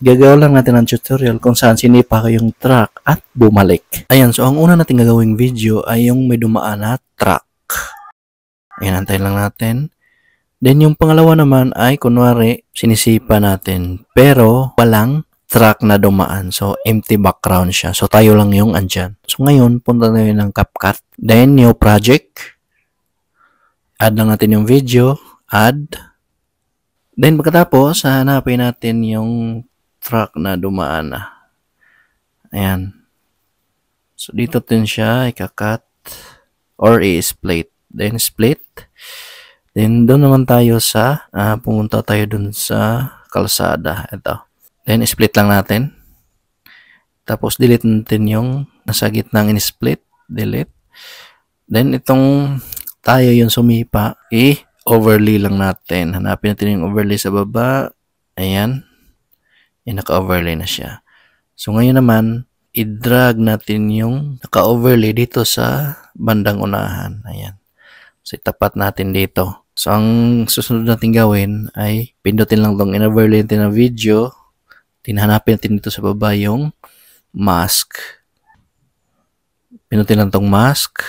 Gagawa lang natin ng tutorial kung saan sinipa ko yung truck at bumalik. Ayan, so ang una natin gagawing video ay yung may dumaan na truck. Ayan, antayin lang natin. Then yung pangalawa naman ay kunwari sinisipa natin pero walang truck na dumaan. So empty background siya. So tayo lang yung andyan. So ngayon punta tayo ng CapCut. Then new project. Add lang natin yung video. Add. Then pagkatapos hanapin natin yung truck na dumaan na. Ayan. So dito din siya ikakat or i-split. Then split. Then doon naman tayo sa pumunta tayo doon sa kalsada. Ito. Then split lang natin. Tapos delete natin yung nasa gitnang in-split. Delete. Then itong tayo yung sumipa, overlay lang natin. Hanapin natin yung overlay sa baba. Ayan. Yung naka-overlay na siya. So ngayon naman, i-drag natin yung naka-overlay dito sa bandang unahan. Ayan. So itapat natin dito. So ang susunod natin gawin ay pindutin lang tong in-overlay natin na video. Tinahanapin natin dito sa baba yung mask. Pindutin lang tong mask.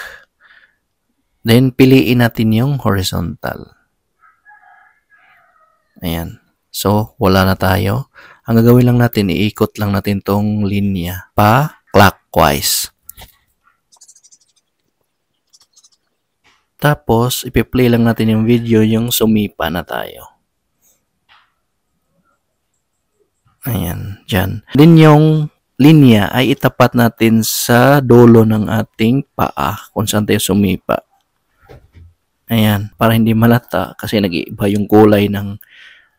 Then, piliin natin yung horizontal. Ayan. So, wala na tayo. Ang gagawin lang natin, iikot lang natin tong linya pa clockwise. Tapos, ipi-play lang natin yung video yung sumipa na tayo. Ayan, dyan. Then, yung linya ay itapat natin sa dulo ng ating paa kung saan tayo sumipa. Ayan, para hindi malata kasi nag-iiba yung kulay ng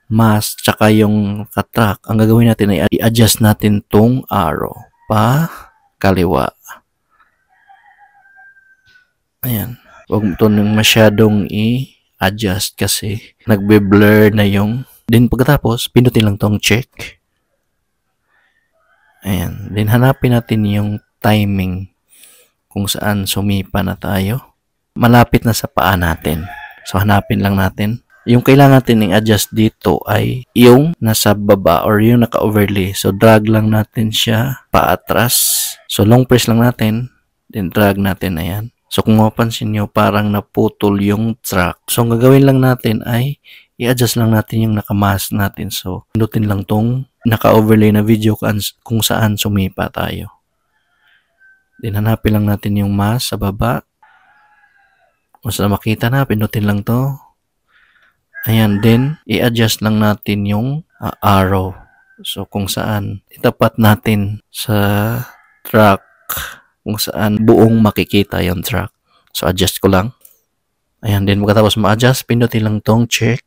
mask tsaka yung katrak. Ang gagawin natin ay i-adjust natin tong arrow pa kaliwa. Ayan, huwag mo ito masyadong i-adjust kasi nagbe-blur na yung. Then pagkatapos, pindutin lang tong check. Ayan, then hanapin natin yung timing kung saan sumipa na tayo. Malapit na sa paa natin. So, hanapin lang natin. Yung kailangan natin i-adjust dito ay yung nasa baba or yung naka-overlay. So, drag lang natin siya paatras. So, long press lang natin. Then, drag natin. Ayan. So, kung mapansin nyo, parang naputol yung track. So, ang gagawin lang natin ay i-adjust lang natin yung naka-mask natin. So, pindutin lang tong naka-overlay na video kung saan sumipa tayo. Then, hanapin lang natin yung mask sa baba. Kung saan makita na, pindutin lang to. Ayan, then, i-adjust lang natin yung arrow. So, kung saan itapat natin sa track, kung saan buong makikita yung track. So, adjust ko lang. Ayan, then, pagkatapos ma-adjust, pindutin lang tong check.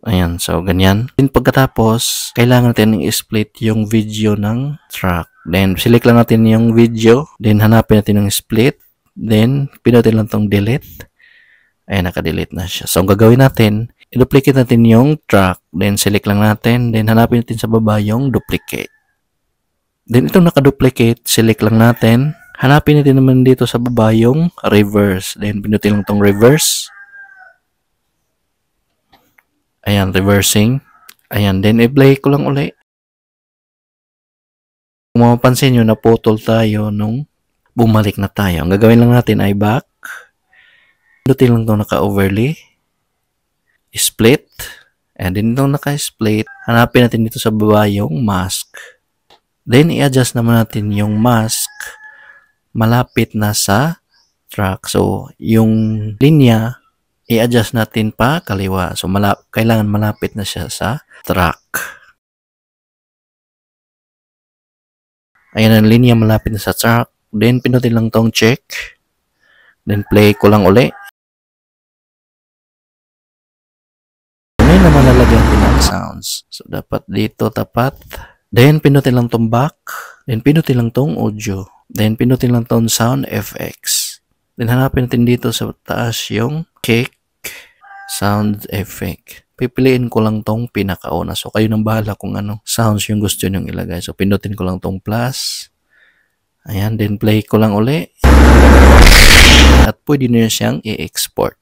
Ayan, so, ganyan. Then, pagkatapos, kailangan natin i-split yung video ng track. Then, select lang natin yung video. Then, hanapin natin yung split. Then, pinutin lang tong delete. Ayan, naka-delete na siya. So, ang gagawin natin, i-duplicate natin yung track. Then, select lang natin. Then, hanapin natin sa baba yung duplicate. Then, itong naka-duplicate, select lang natin. Hanapin natin naman dito sa baba yung reverse. Then, pinutin lang tong reverse. Ayan, reversing. Ayan, then, i-play ko lang uli. Kung mapapansin nyo, naputol tayo nung bumalik na tayo. Ang gagawin lang natin ay back. Pindutin lang itong naka-overlay. Split. And then itong naka-split, hanapin natin dito sa baba yung mask. Then, i-adjust naman natin yung mask malapit na sa track. So, yung linya, i-adjust natin pa kaliwa. So, kailangan malapit na siya sa track. Ayan ang linya, malapit na sa track. Then, pinutin lang tong check. Then, play ko lang uli. Ngayon naman lalagyan natin ng sounds. So, dapat dito tapat. Then, pinutin lang tong back. Then, pinutin lang tong audio. Then, pinutin lang tong sound effects. Then, hanapin natin dito sa taas yung kick sound effect. Pipiliin ko lang tong pinakauna. So, kayo nang bahala kung anong sounds yung gusto nyong ilagay. So, pinutin ko lang tong plus. Ayan, then play ko lang uli. At pwede nyo siyang i-export.